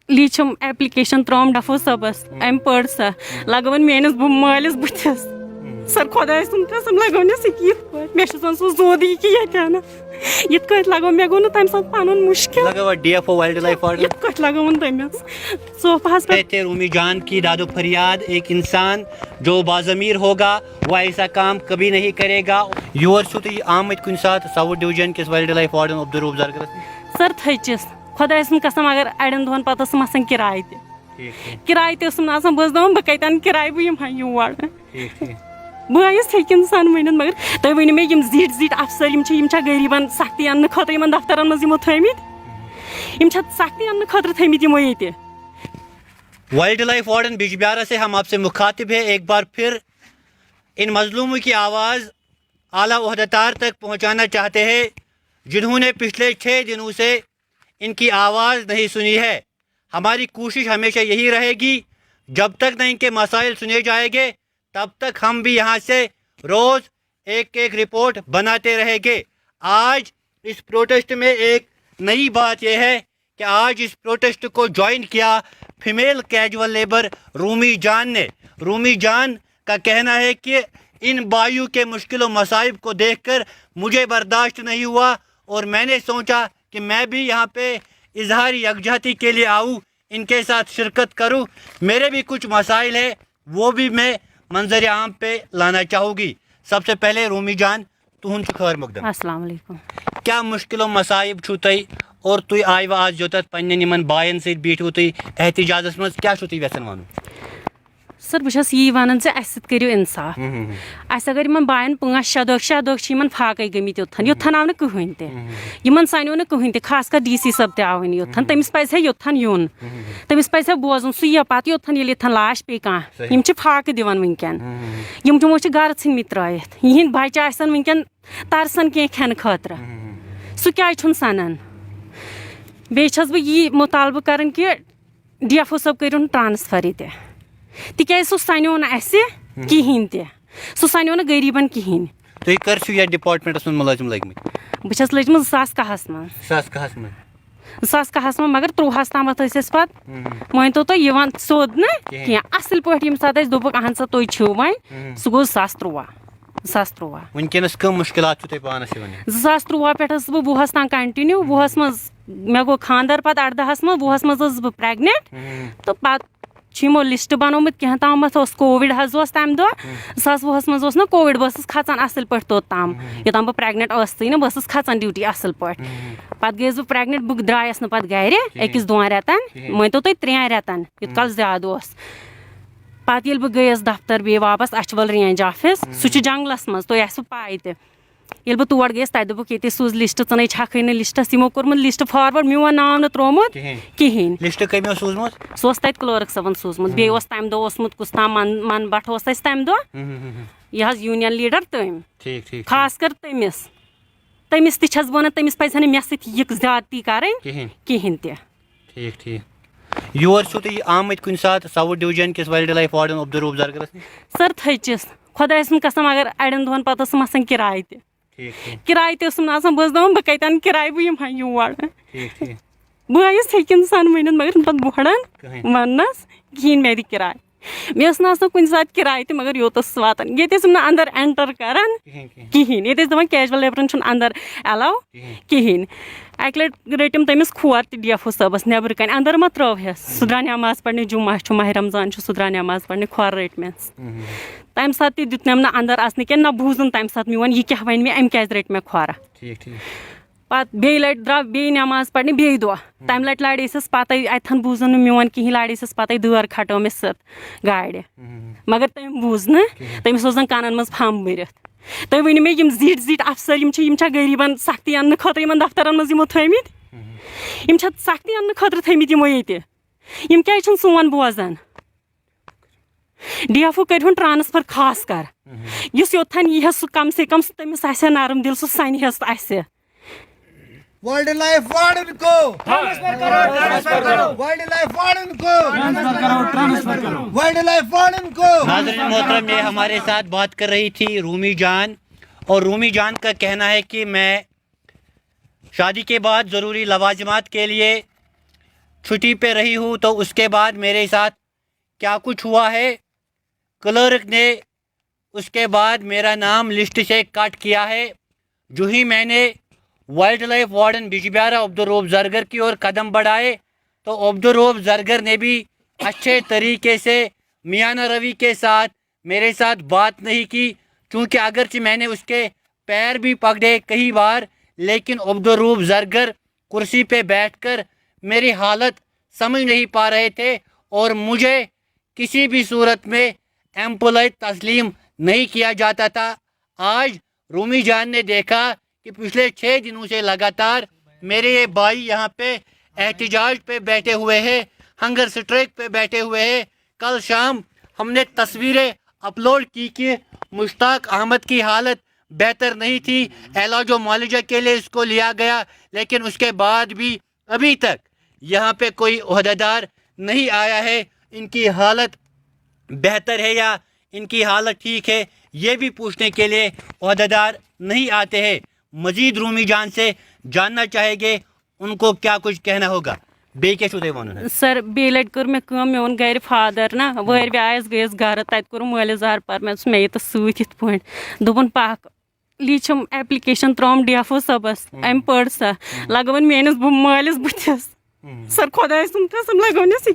लीचम application त्रोम डफो सबस अम पढ़ सा लगवन मेनस मालिस बुथस सर खुदा कसम लगवनस मे सो जोदी कि ये इत लगो मे गो तम साथ पन मुश्किल DFO वाइल्ड लाइफ वार्डन इत लगवन तमिस सोफास पे रूमी जान की दादो फरियाद एक इंसान जो बाज़मीर होगा वह ऐसा काम कभी नहीं करेगा। योर सु तुम आमत कुन साथ साउथ डिवीजन किस वाइल्ड लाइफ वार्डन अब्दुल जरगरस सर थचिस खुदा कसम अगर अड़न दोहन पत आसान किराए किराए तसान बस दपान बह कतन किराए बह यम योर बस हे इंसान वन मगर तुम वन मे जीट जीट अफसर गरीबन सख्ती अन्न खतर दफ्तरन मज थमित सख्ती अन्न खतर थमित यमो ये। वाइल्ड लाइफ वार्डन बिजबियारा से हम आपसे मुखातिब है, एक बार फिर इन मजलूमों की आवाज़ आला ओहदेदार तक पहुंचाना चाहते हैं जिन्होंने पिछले 6 दिनों से इनकी आवाज़ नहीं सुनी है। हमारी कोशिश हमेशा यही रहेगी, जब तक न इनके मसाइल सुने जाएंगे तब तक हम भी यहाँ से रोज़ एक एक रिपोर्ट बनाते रहेंगे। आज इस प्रोटेस्ट में एक नई बात यह है कि आज इस प्रोटेस्ट को ज्वाइन किया फीमेल कैजुअल लेबर रूमी जान ने। रूमी जान का कहना है कि इन बायु के मुश्किल मसाइब को देखकर मुझे बर्दाश्त नहीं हुआ और मैंने सोचा कि मैं भी यहाँ पे इजहार यकजहती के लिए आऊँ, इनके साथ शिरकत करूँ। मेरे भी कुछ मसाइल है वो भी मैं मंजर आम पे लाना चाहूँगी। सबसे पहले रूमी जान तुहन खैर मकदम अस्सलाम वालेकुम। क्या मुश्किल मसाइब छु तुई और तुई आयव आज योत पन्न बायन सत बीठू तुई एहतजाजस मज क्या छु तुई यसान वन? सर बस यी वन करो इंसाफ अस अगर इन बायन 5-6 दह फाके गमित योथन आव कहन तन सानो न कहन त खास कर DC सब तव योथन तमिस पज योथन यून तमिस पज बोजन सह पत योथन ये लाश पे कम फाक दिवान वनकन यमो गर थ त्रत यहद बच्चे आसन वनकन तरसन कह खेन खतर सह क्या सनान। बेस बह यी मुतालबह कर कि DFO सब करूँ ट्रांसफर तिक सह सनो कहें सह सनो न गरीबन कहें। तुम कर डिपार्टमेंटस मुलाजिम लग्मत? बस लजम 2010 मं 2010 मगर 23 तम वन तो तुम सोद न कह असल पे ये सात दोप अहन सा तुम छो वन सह गो 2013 वनकस कम मुश्किलात तुम पानस 2013 पे बह 20 तक कंटिन्यू 20 मज मे गो खानदार पत 18 मज 20 मज बह प्रेगनेंट तो पत यमो लिस्ट बनोमुत कह तम कोविड तम दह 2020 मज कोविड बस खचान असल पे तोताम योताम बह प्रेगनेंट न बस खचान ड्यूटी असल पे पे गई बह प्रेगनेंट बह द्रायस न पे गर 1-2 रेतन वन तो 3 रेतन यूत कल ज्यादा पे ये बह गयस दफ्तर बे वापस अचवल रेंज ऑफिस सह जंगलस मज तो आसो पाई ये बह तोड़ गयस तक दोक ये सूज लिस्ट इन छक लिस्टस यमो कोर्मुत लिस्ट फॉरवर्ड मोन नाव न त्रोमुत कहें लिस्ट कम सूजमुत सह तक क्लर्क सबन सूजमुत बे तम दह कुछ ताम मन भट्ट तम दह यह यूनियन लीडर तम खास कर तमिस तस वन तमिस पज मे सत ज्यादती कर कहें ठीक योर सु तुम आमत कुन साथ साउथ डिवीजन किस वाइल्ड लाइफ वार्डन अब्दुल जरगरस? सर थचिस खुदा कसम अगर अड़न दोहन पत आसान किराए किराए बस दपान बह कतन किराए बह यम योर बस हे इंसान वन मगर पे बोड़न वनस कहें मे किराए मे कुन सात किराए मगर योतस वातान ये अंदर एंटर कर कहें ये दपान कैजुअल लेबरन अंदर अलाउ कहें अक लट रटम तमिस खोर DFO सबस नबर कन अंदर मा त्रवहस सह द्रा नमाज पढ़ने जुम्मा माह रमजान सह द्रा नमाज पढ़ने खोर रटमस तम सात दुतनम न अंदर असन क्या न बूजन तम सात मोन यह क्या वन मे अम क्या रट मे खोरा पे बे लट द्रा बे नमाज पढ़ने बे दह तम लट लाड़स पत अतन बूजन मोन कहें लाड़स पत दर खटो मे सत गाड़ मगर तम बूज न तमिस ओस कनन मज फम भरत तुम वन मे जीट जीट अफसर गरीबन सख्ती अन्न खतर दफ्तरन मज थमित सख्ती अन्न खतर थमित यमो ये क्या सोन बोजान। DFO कर ट्रांसफर खास कर इस योथन यह सह कम से कम तमिस नरम दिल सह सनहस वाइल्ड लाइफ वार्डन को ट्रांसफर करो वाइल्ड लाइफ वार्डन को ट्रांसफर करो वाइल्ड लाइफ वार्डन को। नाज़रीन मोहतरम, ये हमारे साथ बात कर रही थी रूमी जान और रूमी जान का कहना है कि मैं शादी के बाद ज़रूरी लवाजमात के लिए छुट्टी पे रही हूँ तो उसके बाद मेरे साथ क्या कुछ हुआ है। क्लर्क ने उसके बाद मेरा नाम लिस्ट से कट किया है। जो ही मैंने wild life warden बिजबियारा Abdur Rauf Zargar की ओर कदम बढ़ाए तो अब्दुर्रऊफ जरगर ने भी अच्छे तरीके से मियाना रवि के साथ मेरे साथ बात नहीं की, क्योंकि अगरचे मैंने उसके पैर भी पकड़े कई बार, लेकिन अब्दुर्रऊफ जरगर कुर्सी पे बैठकर मेरी हालत समझ नहीं पा रहे थे और मुझे किसी भी सूरत में एम्प्लॉय तस्लीम नहीं किया जाता था। आज रूमी जान ने देखा कि पिछले 6 दिनों से लगातार मेरे ये भाई यहाँ पे एहतिजाज पे बैठे हुए हैं, हंगर स्ट्राइक पे बैठे हुए हैं। कल शाम हमने तस्वीरें अपलोड की कि मुश्ताक अहमद की हालत बेहतर नहीं थी, इलाज व मुआलजा के लिए इसको लिया गया, लेकिन उसके बाद भी अभी तक यहाँ पे कोई ओहदेदार नहीं आया है। इनकी हालत बेहतर है या इनकी हालत ठीक है ये भी पूछने के लिए ओहदेदार नहीं आते हैं। मजीद रूमी जान से जानना चाहेंगे उनको क्या कुछ कहना होगा। सर बे लट कर मे कम मे ओन गर फादर ना वर व्यास गयस गर तत कोर मालिजार पर मे ये सत पे दोपन पाक लीचम एप्लिकेशन त्रोम DFO सबस अम पढ़ सा लगवन मेस मालिस बुथस सर खुदा सुन कसम लगवनस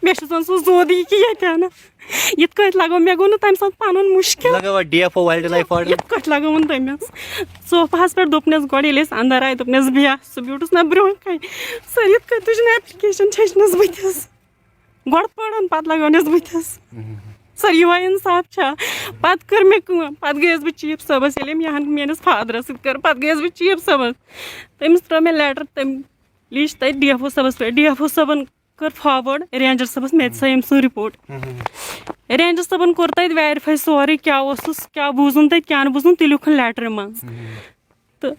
मे सो जोदी कि ये लगो मे गो तम साथ पन मुश्किल DFO वाइल्ड लाइफ वार्डन लगवन तमस सोफास पे दोपनस गोड ये अंदर आए दोपनस बिया सह ब्यूटस ना ब्रोह कन सर ये तुझन एप्लिकेशन छनस बुथस गोड पढ़न पत लगवनस बुथस सर ये इंसाफ पत कर मे पत गयस बह चीफ सबस यहाँ मेस फादरस कर पत गयस बह चीफ सबस तमिस त्रो मे लेटर तम लिच तक DFO सबस पे DFO सबन कर फॉरवर्ड रेंजर सबस मे सा सो रिपोर्ट रेंजर सबन कोर तत वेरीफाई सोरे क्या क्या बूजन तत क्या बूजन ती लिखन लेटर मज तो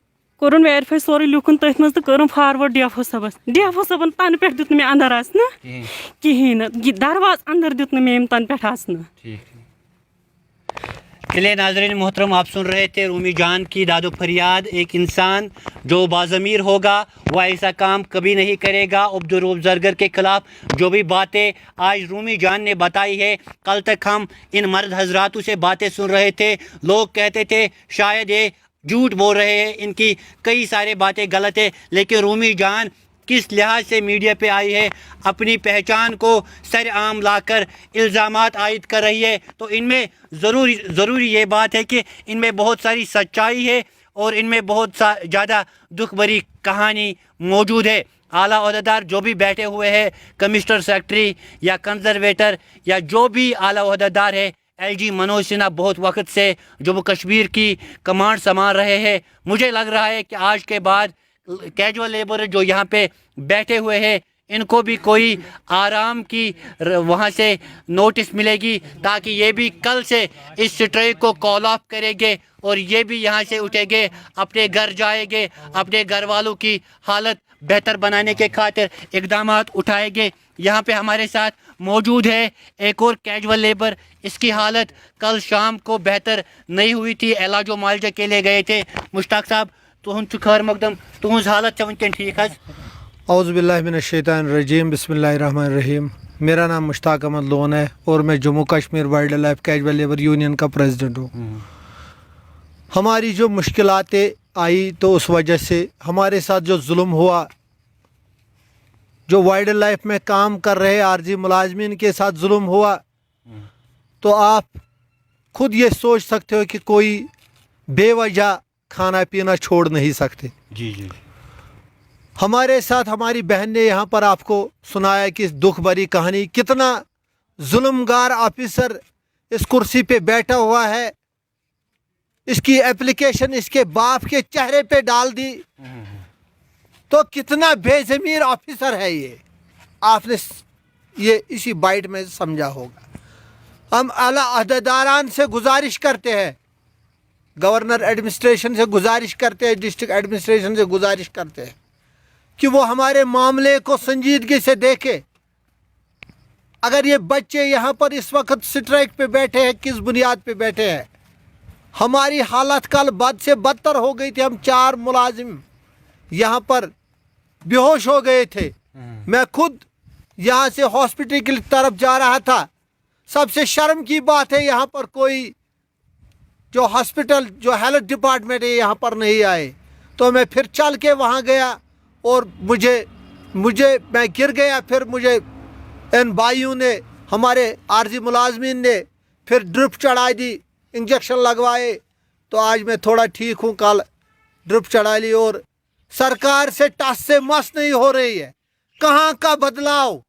कोरन वेरीफाई सोरे लिखन तथ मज तो करम फॉरवर्ड DFO सबस सबन तन पे दुत मे अंदर आसना कहीं दरवाज अंदर दुत मे तन पे आसना। चलिए नाज़रीन मोहतरम, आप सुन रहे थे रूमी जान की दादो फरियाद। एक इंसान जो बाज़मीर होगा वह ऐसा काम कभी नहीं करेगा। अब्दुर्रऊफ जरगर के ख़िलाफ़ जो भी बातें आज रूमी जान ने बताई है, कल तक हम इन मर्द हजरातों से बातें सुन रहे थे। लोग कहते थे शायद ये झूठ बोल रहे हैं, इनकी कई सारे बातें गलत है, लेकिन रूमी जान किस लिहाज से मीडिया पे आई है, अपनी पहचान को सर आम लाकर इल्ज़ामात आयद कर रही है, तो इनमें ज़रूरी ये बात है कि इनमें बहुत सारी सच्चाई है और इनमें बहुत ज़्यादा दुख भरी कहानी मौजूद है। आला ओहदेदार जो भी बैठे हुए हैं, कमिश्नर सेक्रेटरी या कंजर्वेटर या जो भी आला ओहदेदार है, LG मनोज सिन्हा बहुत वक्त से जम्मू कश्मीर की कमांड संभाल रहे हैं। मुझे लग रहा है कि आज के बाद कैजुअल लेबर जो यहाँ पे बैठे हुए हैं इनको भी कोई आराम की वहाँ से नोटिस मिलेगी, ताकि ये भी कल से इस स्ट्राइक को कॉल ऑफ करेंगे और ये भी यहाँ से उठेंगे, अपने घर जाएंगे, अपने घर वालों की हालत बेहतर बनाने के खातिर इकदाम उठाएंगे। यहाँ पे हमारे साथ मौजूद है एक और कैजुअल लेबर, इसकी हालत कल शाम को बेहतर नहीं हुई थी, इलाज व मुआलजा के लिए गए थे। मुश्ताक साहब तुहद खैर मकदम, तुहज हालत वनकन ठीक है? औज़ुबिल्लाहिमिनश्शैतानिर्रजीम, बिस्मिल्लाहिर्रहमानिर्रहीम। मेरा नाम मुश्ताक अहमद लोन है और मैं Jammu Kashmir wild life casual labour union का प्रेसिडेंट हूँ। हमारी जो मुश्किलातें आई तो उस वजह से हमारे साथ जो जुल्म हुआ, जो वाइल्ड लाइफ में काम कर रहे आरजी मुलाजमीन के साथ जुल्म हुआ, तो आप खुद ये सोच सकते हो कि कोई बेवजह खाना पीना छोड़ नहीं सकते। जी। हमारे साथ हमारी बहन ने यहाँ पर आपको सुनाया कि दुख भरी कहानी, कितना जुल्मगार ऑफिसर इस कुर्सी पे बैठा हुआ है, इसकी एप्लीकेशन इसके बाप के चेहरे पे डाल दी, तो कितना बेज़मीर ऑफिसर है ये, आपने ये इसी बाइट में समझा होगा। हम आला अहदेदारान से गुजारिश करते हैं, गवर्नर एडमिनिस्ट्रेशन से गुजारिश करते हैं, डिस्ट्रिक्ट एडमिनिस्ट्रेशन से गुजारिश करते हैं कि वो हमारे मामले को संजीदगी से देखे। अगर ये बच्चे यहाँ पर इस वक्त स्ट्राइक पे बैठे हैं, किस बुनियाद पे बैठे हैं? हमारी हालत कल बद से बदतर हो गई थी। हम 4 मुलाजिम यहाँ पर बेहोश हो गए थे, मैं खुद यहाँ से हॉस्पिटल की तरफ जा रहा था। सबसे शर्म की बात है यहाँ पर कोई जो हॉस्पिटल जो हेल्थ डिपार्टमेंट है यहाँ पर नहीं आए। तो मैं फिर चल के वहाँ गया और मुझे मैं गिर गया। फिर मुझे इन भाइयों ने, हमारे आरजी मुलाजमीन ने फिर ड्रिप चढ़ा दी, इंजेक्शन लगवाए। तो आज मैं थोड़ा ठीक हूँ। कल ड्रिप चढ़ा ली और सरकार से टस से मस नहीं हो रही है। कहाँ का बदलाव?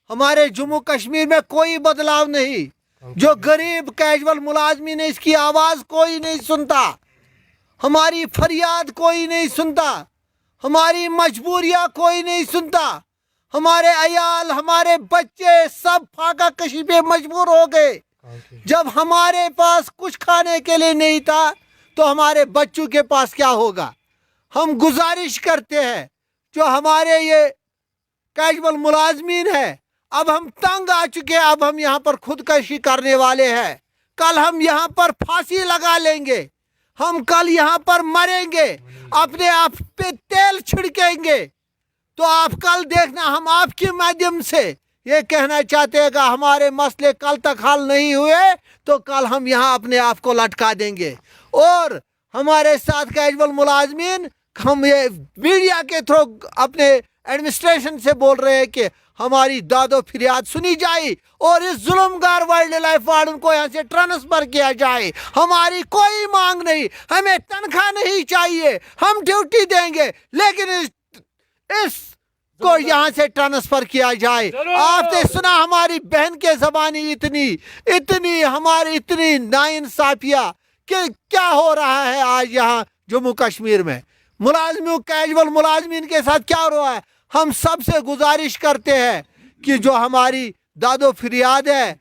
हमारे जम्मू कश्मीर में कोई बदलाव नहीं। जो गरीब कैजुअल मुलाजमीन है, इसकी आवाज़ कोई नहीं सुनता, हमारी फरियाद कोई नहीं सुनता, हमारी मजबूरियाँ कोई नहीं सुनता। हमारे अयाल, हमारे बच्चे सब फाका कशी पे मजबूर हो गए। जब हमारे पास कुछ खाने के लिए नहीं था तो हमारे बच्चों के पास क्या होगा? हम गुजारिश करते हैं जो हमारे ये कैजुअल मुलाजमीन है, अब हम तंग आ चुके हैं। अब हम यहाँ पर खुदकशी करने वाले हैं। कल हम यहाँ पर फांसी लगा लेंगे, हम कल यहाँ पर मरेंगे, अपने आप पे तेल छिड़केंगे। तो आप कल देखना, हम आपके माध्यम से ये कहना चाहते हैं कि हमारे मसले कल तक हल नहीं हुए तो कल हम यहाँ अपने आप को लटका देंगे। और हमारे साथ कैजुअल मुलाजमीन, हम ये मीडिया के थ्रू अपने एडमिनिस्ट्रेशन से बोल रहे हैं कि हमारी दादो फरियाद सुनी जाए और इस जुल्मगार वाइल्ड लाइफ वार्डन को यहाँ से ट्रांसफर किया जाए। हमारी कोई मांग नहीं, हमें तनख्वाह नहीं चाहिए, हम ड्यूटी देंगे, लेकिन इस को यहाँ से ट्रांसफर किया जाए। आपने सुना हमारी बहन के ज़बानी इतनी हमारी इतनी नाइंसाफिया कि क्या हो रहा है आज यहाँ जम्मू कश्मीर में। मुलाजमों, कैजुअल मुलाजमीन के साथ क्या हो रहा है। हम सबसे गुजारिश करते हैं कि जो हमारी दादो फरियाद है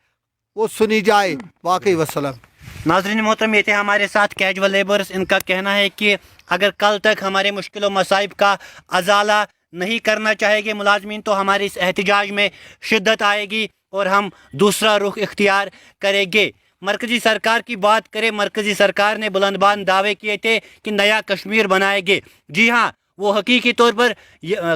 वो सुनी जाए। वाकई वसलम। नाज़रीन मोहतरम, ये थे हमारे साथ कैजुअल लेबर्स। इनका कहना है कि अगर कल तक हमारे मुश्किल मसाइब का अजाला नहीं करना चाहेंगे मुलाजमीन तो हमारी इस एहतजाज में शिद्दत आएगी और हम दूसरा रुख इख्तियार करेंगे। मरकज़ी सरकार की बात करें, मरकज़ी सरकार ने बुलंदबान दावे किए थे कि नया कश्मीर बनाएंगे। जी हाँ, वो हकीकी तौर पर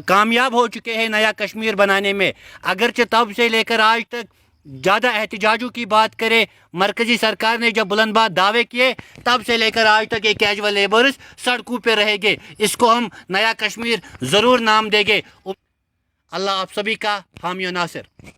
कामयाब हो चुके हैं नया कश्मीर बनाने में। अगरचे तब से लेकर आज तक ज़्यादा एहतजाजों की बात करें, मरकज़ी सरकार ने जब बुलंदबान दावे किए तब से लेकर आज तक ये कैजुअल लेबर्स सड़कों पे रहेंगे। इसको हम नया कश्मीर ज़रूर नाम देंगे। अल्लाह आप सभी का हामी और नासिर।